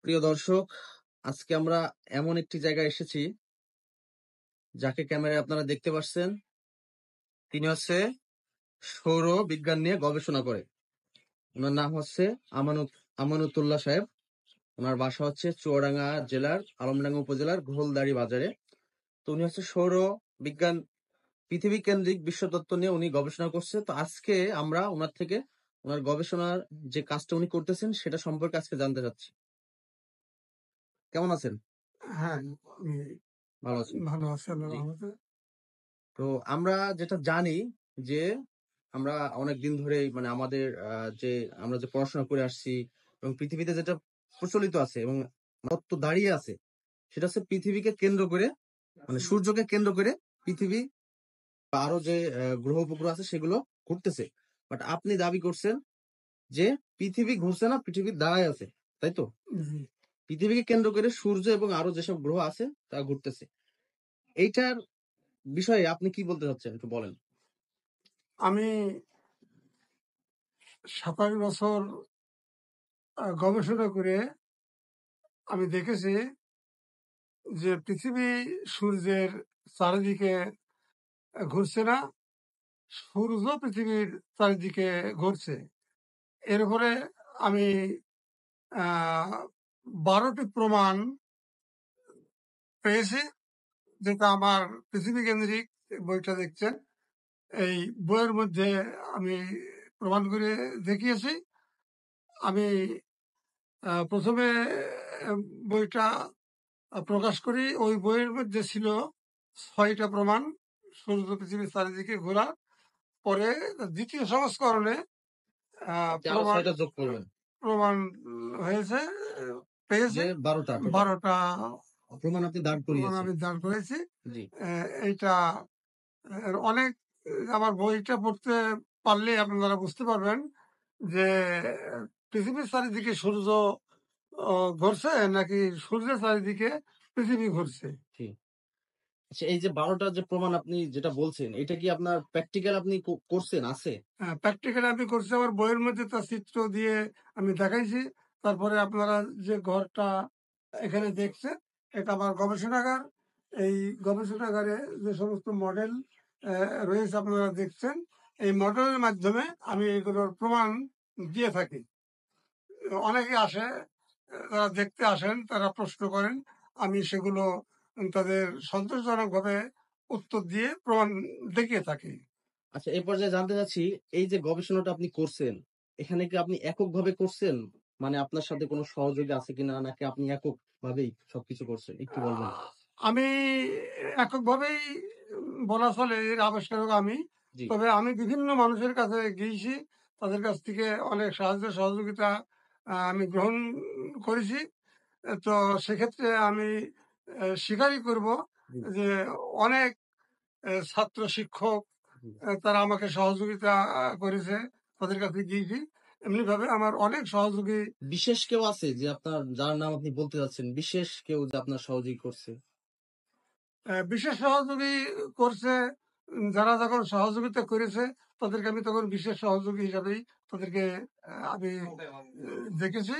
প্রিয় দর্শক, আজকে আমরা এমন একটি জায়গায় এসেছি যাকে ক্যামেরায় আপনারা দেখতে পাচ্ছেন। তিনি হচ্ছে সৌর বিজ্ঞান নিয়ে গবেষণা করে। ওনার নাম হচ্ছে আমানুতুল্লাহ সাহেব। ওনার বাসা হচ্ছে চুয়াডাঙ্গা জেলার আলমডাঙ্গা উপজেলার ঘোলদাড়ি বাজারে। তো উনি হচ্ছে সৌর বিজ্ঞান, পৃথিবী কেন্দ্রিক বিশ্বতত্ত্ব নিয়ে উনি গবেষণা করছে। তো আজকে আমরা ওনার থেকে ওনার গবেষণার যে কাজটা উনি করতেছেন সেটা সম্পর্কে আজকে জানতে চাচ্ছি। কেমন আছেন? হ্যাঁ, আমি ভালো আছেন? ভালো আছি আল্লাহর জি। রহমতে। তো আমরা যেটা জানি যে আমরা অনেক দিন ধরে মানে আমাদের যে আমরা যে পড়াশোনা করে আসছি এবং পৃথিবীতে যেটা প্রচলিত আছে এবং তত্ত্ব দাঁড়িয়ে আছে সেটা হচ্ছে পৃথিবীকে কেন্দ্র করে, মানে সূর্যকে কেন্দ্র করে পৃথিবী বা আরো যে গ্রহ উপগ্রহ আছে সেগুলো ঘুরতেছে। বাট আপনি দাবি করছেন যে পৃথিবী ঘুরছে না, পৃথিবী দাঁড়ায় আছে, তাই তো? জি। পৃথিবীকে কেন্দ্র করে সূর্য এবং আরো যেসব গ্রহ আছে তা ঘুরতেছে। এইটার বিষয়ে আপনি কি বলতে চাচ্ছেন একটু বলেন। আমি 27 বছর গবেষণা করে আমি দেখেছি যে পৃথিবী সূর্যের চারিদিকে ঘুরছে না, সূর্য পৃথিবীর চারিদিকে ঘুরছে। এর উপরে আমি 12টি প্রমাণ পেয়েছি, যেটা আমার পৃথিবী কেন্দ্রিক বইটা দেখছেন। এই বইয়ের মধ্যে আমি প্রমাণ করে দেখিয়েছি। আমি প্রথমে বইটা প্রকাশ করি। ওই বইয়ের মধ্যে ছিল 6টা প্রমাণ সূর্য পৃথিবীর চারিদিকে ঘোরা। পরে দ্বিতীয় সংস্করণে আপনি আরো প্রমাণ 6টা যোগ করবেন, প্রমাণ হয়েছে, পেয়েছে যে 12টা টোটাল 12টা প্রমাণ আপনি দাঁড় প্রমাণ করিয়েছেন। আমি দাঁড় করেছি। জি। এইটা অনেক, আমার বইটা পড়তে পারলে আপনারা বুঝতে পারবেন যে পৃথিবীর চারিদিকে সূর্য ঘুরছে নাকি সূর্যের চারিদিকে পৃথিবী ঘুরছে। জি। আচ্ছা, এই যে 12টা যে প্রমাণ আপনি যেটা বলছেন, এটা কি আপনার প্র্যাকটিক্যাল আপনি করছেন, আছে? প্র্যাকটিক্যাল আমি করছি, আমার বইয়ের মধ্যে তার চিত্র দিয়ে আমি দেখাইছি। তারপরে আপনারা যে ঘরটা এখানে দেখছেন, এটা আমার গবেষণাগার। এই গবেষণাগারে যে সমস্ত মডেল রয়েছে আপনারা দেখছেন, এই মডেলের মাধ্যমে আমি এগুলোর প্রমাণ দিয়ে থাকি। অনেকে আসে, তারা দেখতে আসেন, তারা প্রশ্ন করেন, আমি সেগুলো তাদের সন্তোষজনকভাবে উত্তর দিয়ে প্রমাণ দেখিয়ে থাকি। আচ্ছা, এই পর্যায়ে জানতে চাচ্ছি, এই যে গবেষণাটা আপনি করছেন, এখানে কি আপনি এককভাবে করছেন? মানে আপনার সাথে কোনো সহযোগী আছে কিনা, নাকি আপনি এককভাবেই সবকিছু করছেন? একটু বলবেন। আমি এককভাবেই বলা চলে, এর আবিষ্কারক আমি। জি। তবে আমি বিভিন্ন মানুষের কাছে গিয়েছি, তাদের কাছ থেকে অনেক সাহায্য সহযোগিতা আমি গ্রহণ করেছি। তো সেক্ষেত্রে আমি স্বীকারই করব জি। যে অনেক ছাত্র শিক্ষক জি। তারা আমাকে সহযোগিতা করেছে, তাদের কাছে গিয়েছি। এমনিভাবে আমার অনেক সহযোগী। বিশেষ কেউ আছে যে আপনার, যার নাম আপনি বলতে চাচ্ছেন, বিশেষ কেউ যে আপনার সহযোগী করছে? বিশেষ সহযোগী করছে, যারা যখন সহযোগিতা করেছে তাদেরকে আমি তখন বিশেষ সহযোগী হিসাবেই তাদেরকে আমি দেখেছি।